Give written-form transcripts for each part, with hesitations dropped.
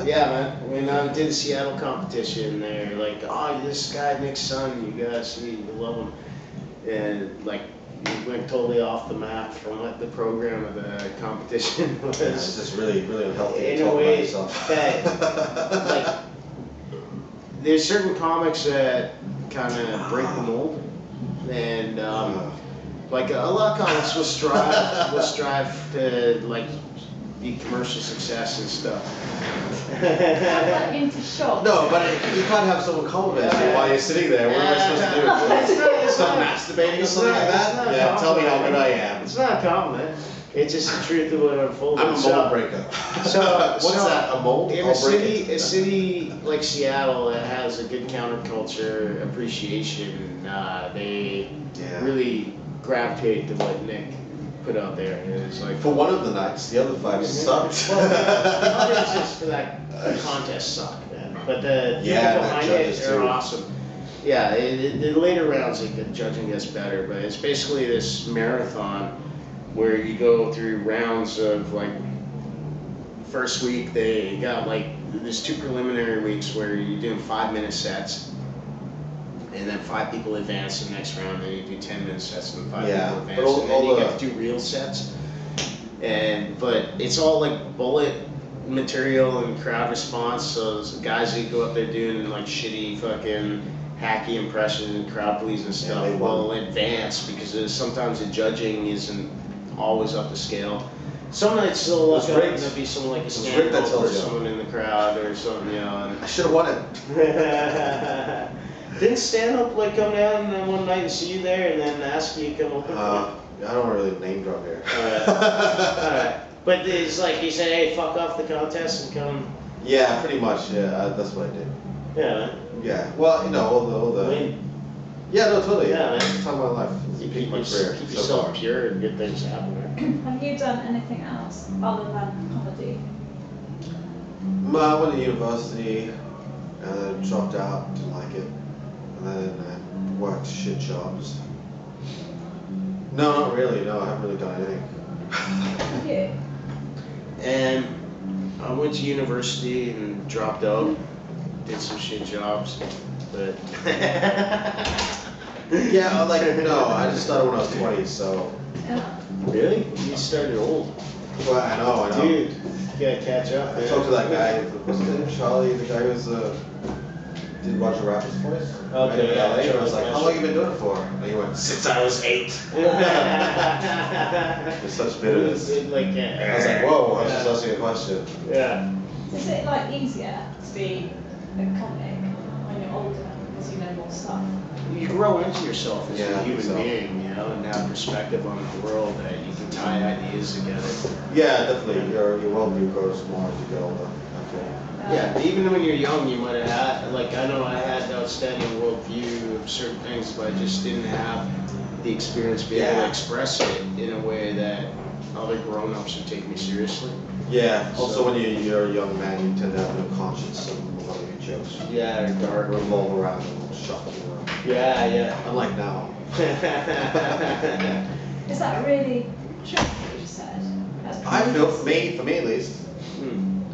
Yeah, man. When I did the Seattle competition, they're like, "Oh, this guy Nick's son, you gotta see, you love him," and like, it went totally off the map from what the program of the competition was. Yeah, it's just really, really unhealthy In to a talk about way yourself. that, like, there's certain comics that kind of break the mold, and like a lot of comics will strive to like be commercial success and stuff. I'm like into shock. No, but you can't have someone compliment you while you're sitting there. What am I supposed to do? Stop masturbating or something like that? Yeah, tell me how good I am. It's not a compliment. It's just the truth of what unfolded. I'm a mold breaker. What's that? A mold? In a city like Seattle that has a good counterculture appreciation, they really gravitate to what Nick put out there. It's like For one of the nights, the other 5 sucked. Well, the others just for that contest sucked, man. But the people behind it are awesome. Yeah, the later rounds, the judging gets better, but it's basically this marathon where you go through rounds of like, first week they got like, there's 2 preliminary weeks where you're doing 5-minute sets, and then 5 people advance the next round, and you do 10-minute sets, and 5 people advance, and then you get to do real sets. But it's all like bullet material and crowd response, so those guys that go up there doing like shitty fucking hacky impressions and crowd pleasing stuff will advance because sometimes the judging isn't always up to scale. Some nights they'll look up and there'll be someone like a stand-up or someone in the crowd or something, you know. And I should have won it. Didn't stand-up like come down one night and see you there and then ask you to come over? I don't really name drop here. Alright. But it's like he said, hey, fuck off the contest and come. Yeah, pretty much. Yeah, that's what I did. Yeah, man. Yeah. Well, you know, all the. Win. Yeah, no, totally. Yeah, man. It's time of my life. It's peak my career. Keep so yourself far. pure and good things happen. Have you done anything else other than comedy? I went to university and then dropped out, didn't like it, and then worked shit jobs. No, not really. No, I haven't really done anything. Have you? And I went to university and dropped out, did some shit jobs, but Yeah, like no, I just started when I was 20, so. Yeah. Really? You started old. Well, I know. Dude, you gotta catch up. I talked to that guy. What's his name? Charlie, the guy who's did Roger Rabbit's voice. Okay, yeah. yeah, I was like, how long you been doing it for? And he went, since I was 8. With such bitterness. I was like, whoa, I was just asking a question. Yeah. Is it like easier to be a comic when you're older because you know more stuff? You grow into yourself as a human so. being, you know, and have perspective on the world that you can tie ideas together. Yeah, definitely. Your worldview grows more as you get older. Yeah, even when you're young, you might have had, like, I know I had an outstanding worldview of certain things, but I just didn't have the experience to be able to express it in a way that other grown-ups would take me seriously. Yeah, also when you're a young man, you tend to have no conscience and a lot of your jokes. Yeah, they're dark. Revolve around and shuffle around. Yeah, yeah. Unlike now. Is that really true what you said? I feel, for me at least,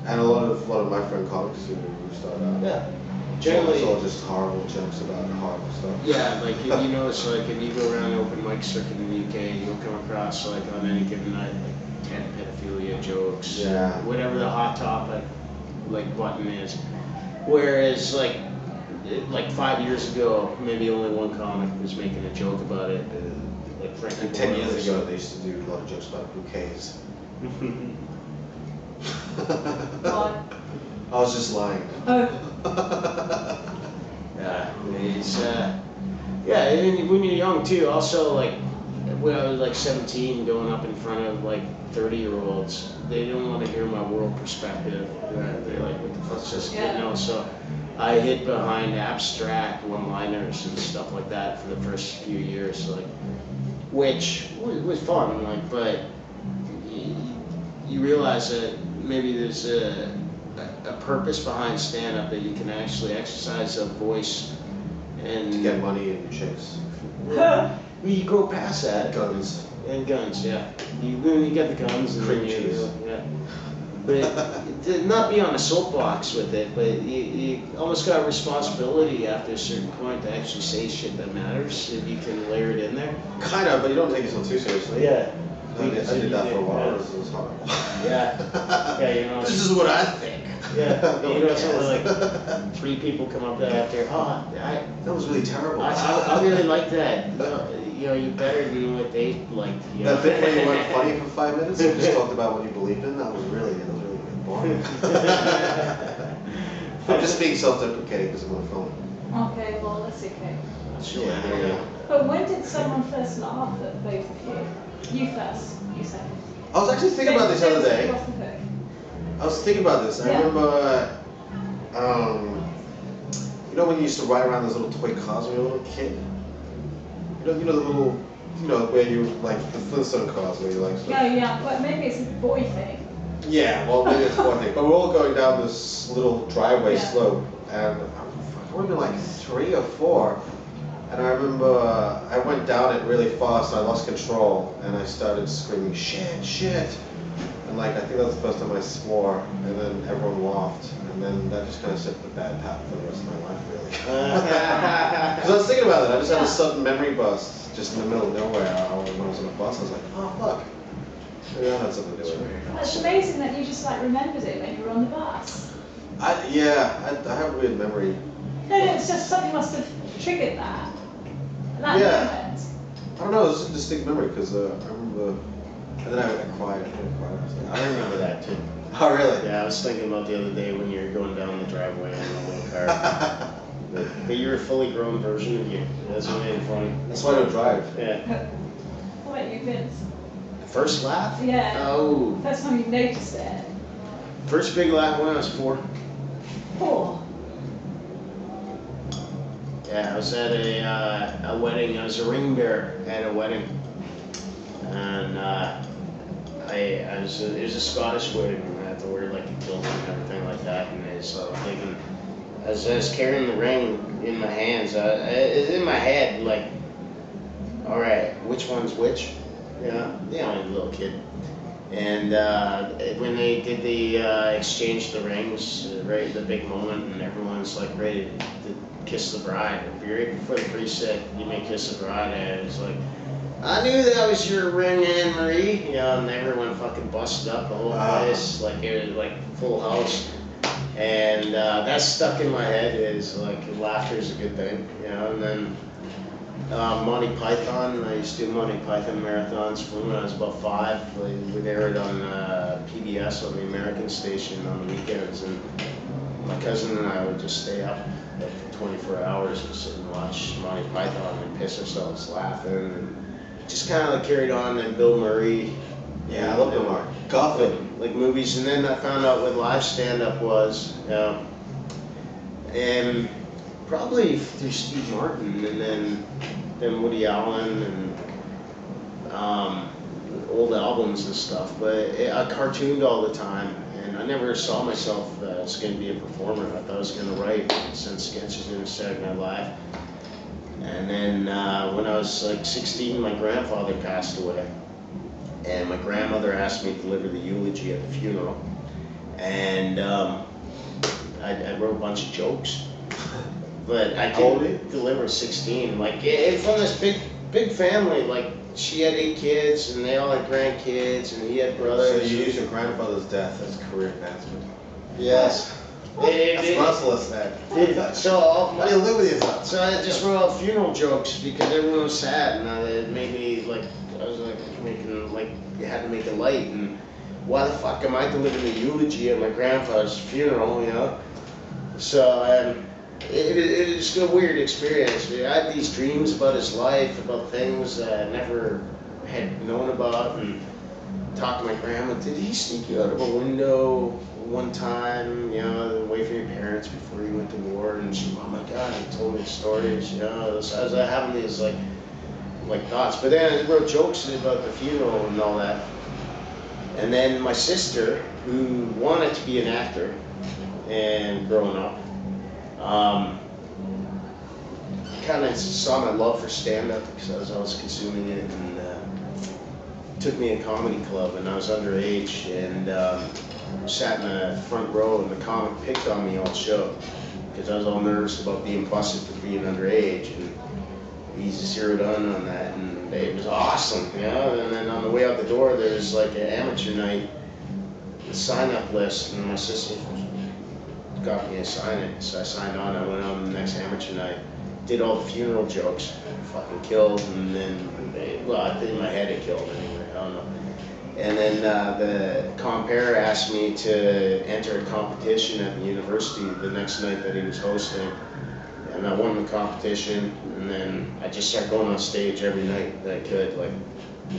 and a lot of my friend comics who start out. Yeah. Generally, it's all just horrible jokes about horrible stuff. Yeah, like you know, it's like if you go around open mic circuit in the UK, you'll come across like on any given night like 10 pedophilia jokes. Yeah. Whatever the hot topic like button is. Whereas like 5 years ago, maybe only one comic was making a joke about it. Like Frankie And 10 Boyle years ago, they used to do a lot of jokes about bouquets. Why? I was just lying. Oh. Yeah, it's yeah, and when you're young too. Also, like when I was like 17, going up in front of like 30-year-olds, they didn't want to hear my world perspective. They're like, what the fuck's this? Yeah. You know, so I hid behind abstract one-liners and stuff like that for the first few years, like, which was fun, like, but you realize that maybe there's a purpose behind stand-up, that you can actually exercise a voice and To get money and chicks. You go past that. Guns. And guns, yeah. You get the guns and then Cream cheese. yeah. But to not be on a soapbox with it, but you almost got a responsibility after a certain point to actually say shit that matters, if you can layer it in there. Kind of, but you don't take yourself too seriously. Yeah. I did that for a while. It was horrible. Yeah. Yeah, you know. This is what I think. Yeah. You know, it's like 3 people come up after, oh, that was really terrible. I really like that. You know, you better do what they liked. You know? That thing where you weren't funny for 5 minutes and just talked about what you believed in, that was really boring. I'm just being self-deprecating because I'm on the phone. Okay, well, that's okay. Sure. Yeah. But when did someone first laugh at both of you? You first, you said. I was actually thinking about this the other day. Off the hook. I was thinking about this. I Yeah. remember, you know when you used to ride around those little toy cars when you were a little kid? You know the little, where you, like the Flintstone cars where you like stuff? Yeah, well, maybe it's a boy thing. Yeah, well maybe it's one thing. But we're all going down this little driveway Yeah. slope, and I would have been like 3 or 4. And I remember I went down it really fast and I lost control and I started screaming, shit, shit. And like, I think that was the first time I swore, and then everyone laughed. And then that just kind of set the bad path for the rest of my life, really. Because I was thinking about it, I just had a sudden memory bust just in the middle of nowhere. When I was on a bus, I was like, oh fuck. Maybe that had something to do with it. It's amazing that you just like remembered it when you were on the bus. I have a weird memory. No, it's just something must have triggered that. That Yeah. moment. I don't know, it's a distinct memory because I remember, and then I cried. I remember that too. Oh really? Yeah, I was thinking about the other day when you were going down the driveway in a little car. But you're a fully grown version of you. That's what made it funny. That's why I don't drive. Yeah. What about you, Vince? First laugh? Yeah. Oh. First time you noticed it. First big laugh when I was 4. 4. Yeah, I was at a wedding. I was a ring bearer at a wedding, and it was a Scottish wedding. And I had to wear like a kilt and everything like that. And so thinking, as I was carrying the ring in my hands, it's in my head like, all right, which one's which? Yeah, little kid. And when they did the exchange the rings, right, the big moment, and everyone's like ready to kiss the bride. Right before the priest said, "You may kiss the bride," and I was like, "I knew that was your ring, Anne Marie." And everyone fucking busted up the whole place, like it was like full house. And that's stuck in my head. Is like laughter is a good thing, And then Monty Python. I used to do Monty Python marathons from when I was about 5. We'd air it on PBS on the American station on the weekends, and my cousin and I would just stay up for 24 hours and sit and watch Monty Python and piss ourselves laughing, and just kind of like carried on. And Bill Murray. Yeah, I love Bill Murray. Gotham. Like movies, and then I found out what live stand-up was, and probably through Steve Martin, and then Woody Allen, and old albums and stuff. But I cartooned all the time, and I never saw myself as going to be a performer. I thought I was going to write and send sketches in Saturday Night Live. And then when I was like 16, my grandfather passed away. And my grandmother asked me to deliver the eulogy at the funeral. And I wrote a bunch of jokes. But I didn't deliver 16. Like, from this big family, like, she had 8 kids, and they all had grandkids, and he had brothers. So you use your grandfather's death as career advancement. Yes. That's merciless, man. So how do you live with yourself? So I just wrote out funeral jokes because everyone was sad, and it made me like, I was like making, like, you had to make it light, and why the fuck am I delivering the eulogy at my grandfather's funeral, So it was a weird experience. I had these dreams about his life, about things that I never had known about, and talked to my grandma. Did he sneak you out of a window one time, away from your parents before you went to war? And she, oh my God, he told me stories, I was having these like thoughts. But then I wrote jokes about the funeral and all that. And then my sister, who wanted to be an actor and growing up, kind of saw my love for stand-up because I was always consuming it, and took me to a comedy club, and I was underage, and sat in the front row, and the comic picked on me all show because I was all nervous about being busted for being underage, and he zeroed on that, and it was awesome, you know. And then on the way out the door, there was like an amateur night, the sign-up list, and my sister got me to sign it, so I signed on. I went on the next amateur night, did all the funeral jokes, fucking killed, and then, well, I think in my head it killed anyway, I don't know. And then the compere asked me to enter a competition at the university the next night that he was hosting, and I won the competition, and then I just started going on stage every night that I could, like,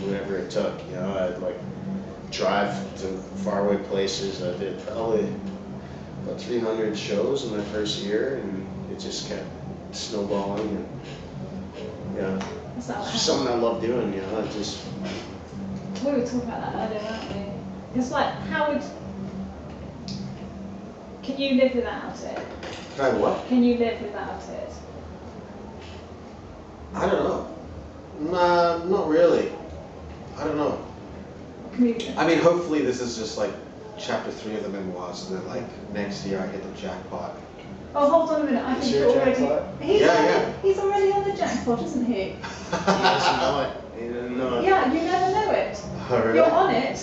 whatever it took, you know. I'd like drive to faraway places. I did probably about 300 shows in my first year, and it just kept snowballing, and yeah, it's just something I love doing, you know. It just, we were talking about that earlier, weren't we? It's like, can you live without it? Can I what? Can you live without it? I don't know. Nah, not really. I don't know. I mean, hopefully this is just like chapter 3 of the memoirs, and then like next year I hit the jackpot. Oh, hold on a minute. I think you're already. He's already on the jackpot, isn't he? He doesn't know it. He doesn't know it. Yeah, you never know it. Oh, really? You're on it.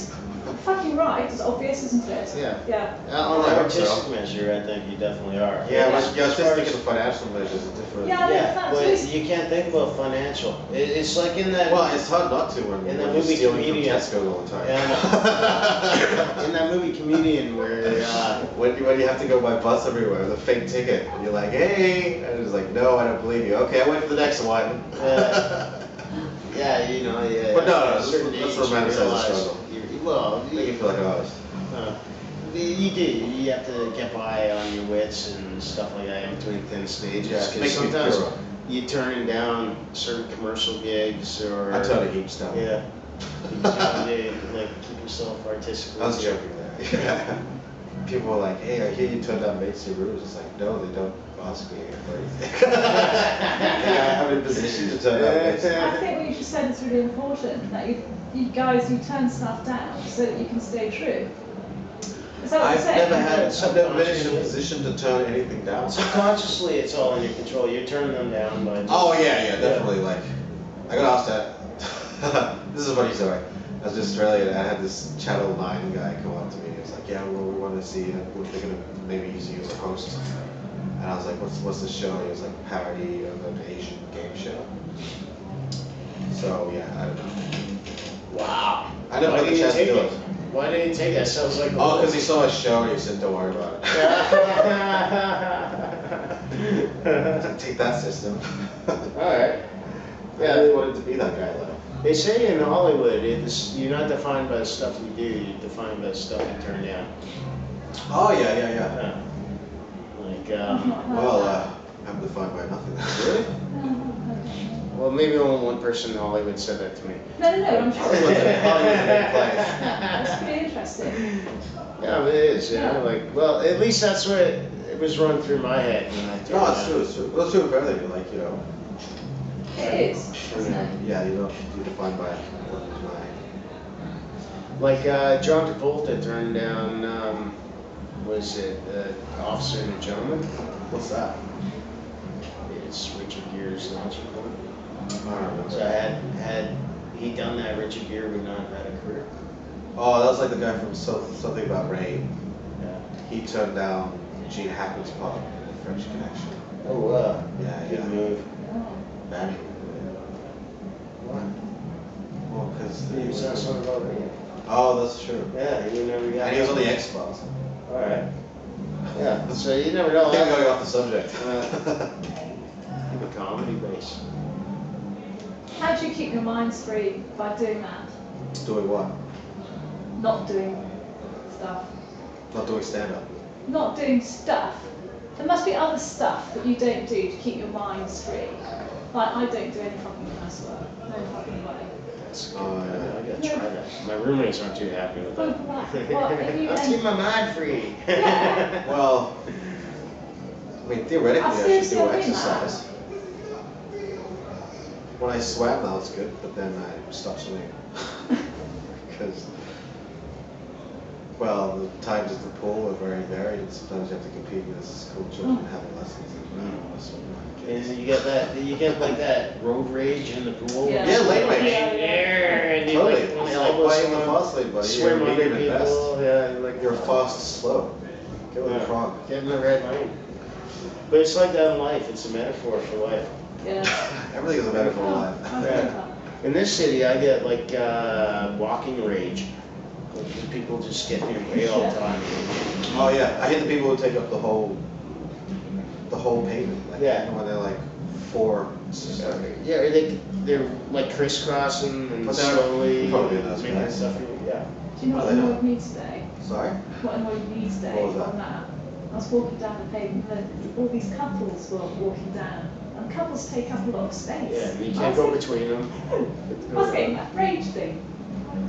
Fucking right. It's obvious, isn't it? Yeah. Yeah. On the artistic measure, I think you definitely are. Yeah, but I was just thinking of financial measures are different. Yeah, but you can't think about financial. It's like in that. Well, it's hard not to when that movie Comedian. Tesco all the time. Yeah, in that movie Comedian, where when you have to go by bus everywhere with a fake ticket, and you're like, hey, and it's like, no, I don't believe you. Okay, I wait for the next one. Yeah, you know, yeah. But no, let's romanticize the struggle. Well, make it feel like ours. You do. You have to get by on your wits and stuff like that in between thin stages. Yeah, because sometimes you turning down certain commercial gigs or. I turn a heap stuff. Yeah. You just like keep yourself artistically. I was joking there. Yeah. People were like, hey, I hear you turned down Macy Ruse. It's like, no, they don't ask me for anything. I'm in position to turn down Macy. I think what you just said is really important. That you guys, you turn stuff down so that you can stay true. Is that what I've you're saying? I've never been in a position to turn anything down. Subconsciously, it's all in your control. You're turning them down by. Oh yeah, definitely. Yeah. Like, I got asked that. This is a funny story. I was in Australia, and I had this Channel 9 guy come up to me. He was like, yeah, well, we want to see, they're going to maybe use you as a host. And I was like, what's the show? And he was like, a parody of an Asian game show. So, yeah, I don't know. Wow. I never had the chance to do it. Why didn't he take that? Sounds like. Oh, because he saw my show and he said, don't worry about it. Take that system. Alright. Yeah, I really wanted to be that guy, though. They say in Hollywood, you're not defined by the stuff you do, you're defined by the stuff you turn down. Oh, yeah. Like, I'm defined by nothing. Really? Well, maybe only one person in Hollywood said that to me. No, I'm sure. Hollywood's a big place. That's pretty interesting. Yeah, but it is, yeah. Like, well, at least that's what it was run through my head when I turned No, it's true. Well, it's true for everything. Like, you know. It is, isn't it? Yeah, you're defined by what is mine. Like John Travolta turned down, was it Officer and a Gentleman? What's that? It's Richard Gere's launch report. I don't remember. So had he done that, Richard Gere would not have had a career. Oh, that was like the guy from Something About Rain. Yeah. He turned down Gene Hackman's part in The French Connection. Oh, wow. Yeah, Good move. Bad. What? Well, because He was on Something About Rain. Oh, that's true. Yeah, you never got. And he was on the X-Files. All right. Yeah. So you never know. I'm going off the subject. Keep a comedy base. How do you keep your minds free by doing that? Doing what? Not doing stuff. Not doing stand-up. Not doing stuff. There must be other stuff that you don't do to keep your minds free. Like, I don't do any fucking housework. No fucking way. That's good. I gotta try that. My roommates aren't too happy with that. Well, Let's keep my mind free. Yeah. Well, I mean, theoretically, I should do exercise. When I swam, that was good, but then I stopped swimming. because, well, the times at the pool are very varied, and sometimes you have to compete with school children having lessons. And you get like that road rage in the pool. Yeah. Yeah, lane rage. And you Totally. like, It's elbow like playing the someone, fast lane, buddy. swim You're under medium at best. people. Yeah, like You're fast, slow. Get with the frog. Get in the red lane. But it's like that in life. It's a metaphor for life. Yeah. Everything is a metaphor in life. Yeah. In this city, I get like walking rage. Like, people just get in your way all the time. Oh yeah, I hate the people who take up the whole pavement. Like, Yeah. when they're like four. Yeah, they're like crisscrossing and But they're slowly probably those making guys. stuff. Yeah. Do you know what annoyed me today? Sorry. What annoyed me today What was that? on that? I was walking down the pavement and all these couples were walking down. And couples take up a lot of space. Yeah, and you I can't was go thinking- between them. I was getting that rage thing.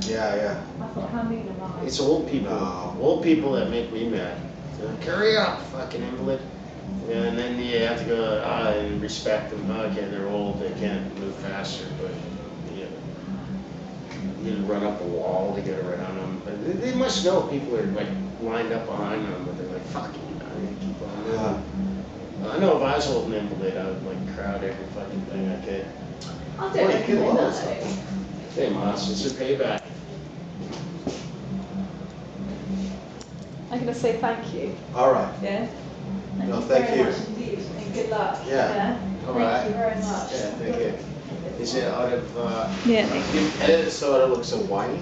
Yeah. I thought, how mean am I? It's old people. No. Old people that make me mad. They're like, hurry up, fucking invalid. Yeah, and then you have to go and respect them. Okay, they're old, they can't move faster, but you run up a wall to get around them. But they must know people are like lined up behind them, but they're like, fuck you, I mean, keep on moving. I know if I was old and invalid, I would like crowd every fucking thing I could. I Well, don't you reckon can they love know. us. Hey, Moss, it's a payback. I'm going to say thank you. All right. Yeah? No, you thank very you. much indeed, and good luck. Yeah. All Thank right. you very much. Yeah, thank you. Is it out of, Yeah. You edit it so it looks so whiny.